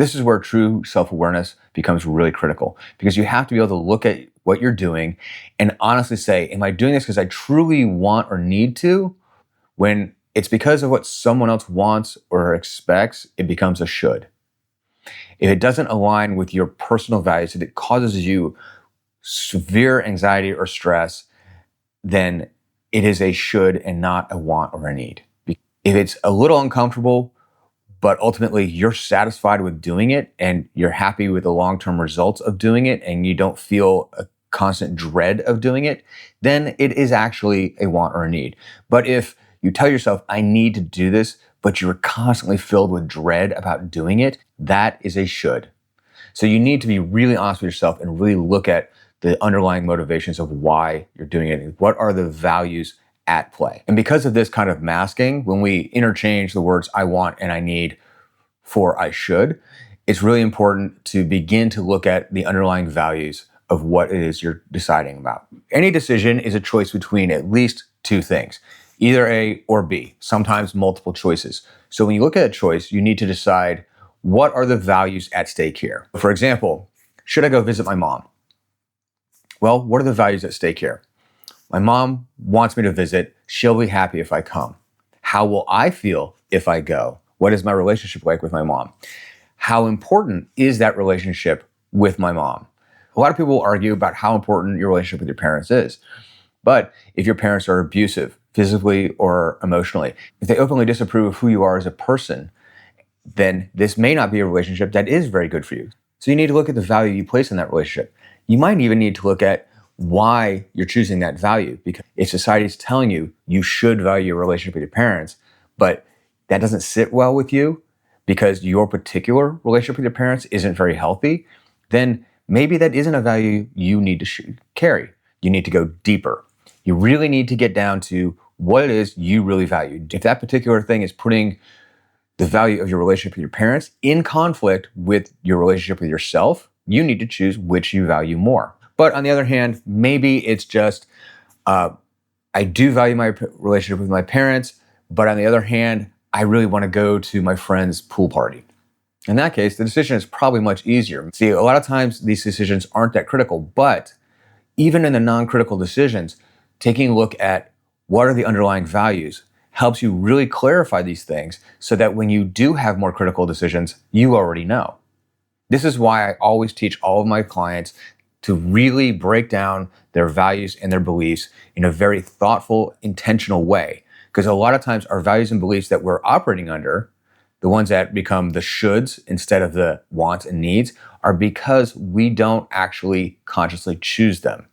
This is where true self-awareness becomes really critical, because you have to be able to look at what you're doing and honestly say, am I doing this because I truly want or need to? When it's because of what someone else wants or expects, it becomes a should. If it doesn't align with your personal values, if it causes you severe anxiety or stress, then it is a should and not a want or a need. If it's a little uncomfortable, but ultimately you're satisfied with doing it and you're happy with the long-term results of doing it and you don't feel a constant dread of doing it, then it is actually a want or a need. But if you tell yourself, I need to do this, but you're constantly filled with dread about doing it, that is a should. So you need to be really honest with yourself and really look at the underlying motivations of why you're doing it. What are the values at play? And because of this kind of masking, when we interchange the words I want and I need for I should, it's really important to begin to look at the underlying values of what it is you're deciding about. Any decision is a choice between at least two things, either A or B, sometimes multiple choices. So when you look at a choice, you need to decide, what are the values at stake here? For example, should I go visit my mom? Well, what are the values at stake here? My mom wants me to visit. She'll be happy if I come. How will I feel if I go? What is my relationship like with my mom? How important is that relationship with my mom? A lot of people argue about how important your relationship with your parents is. But if your parents are abusive, physically or emotionally, if they openly disapprove of who you are as a person, then this may not be a relationship that is very good for you. So you need to look at the value you place in that relationship. You might even need to look at why you're choosing that value, because if society's telling you you should value your relationship with your parents, but that doesn't sit well with you because your particular relationship with your parents isn't very healthy, then maybe that isn't a value you need to carry. You need to go deeper. You really need to get down to what it is you really value. If that particular thing is putting the value of your relationship with your parents in conflict with your relationship with yourself, you need to choose which you value more. But on the other hand, maybe it's just, I do value my relationship with my parents, but on the other hand, I really want to go to my friend's pool party. In that case, the decision is probably much easier. See, a lot of times these decisions aren't that critical, but even in the non-critical decisions, taking a look at what are the underlying values helps you really clarify these things so that when you do have more critical decisions, you already know. This is why I always teach all of my clients to really break down their values and their beliefs in a very thoughtful, intentional way. Because a lot of times our values and beliefs that we're operating under, the ones that become the shoulds instead of the wants and needs, are because we don't actually consciously choose them.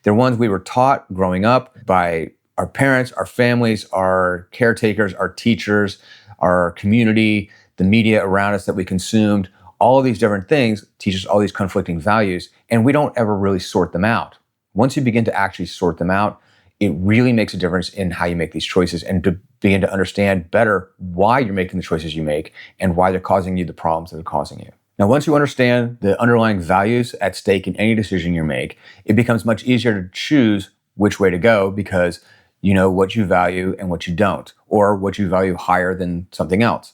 They're ones we were taught growing up by our parents, our families, our caretakers, our teachers, our community, the media around us that we consumed. All of these different things teach us all these conflicting values, and we don't ever really sort them out. Once you begin to actually sort them out, it really makes a difference in how you make these choices and to begin to understand better why you're making the choices you make and why they're causing you the problems that are causing you. Now, once you understand the underlying values at stake in any decision you make, it becomes much easier to choose which way to go because you know what you value and what you don't, or what you value higher than something else.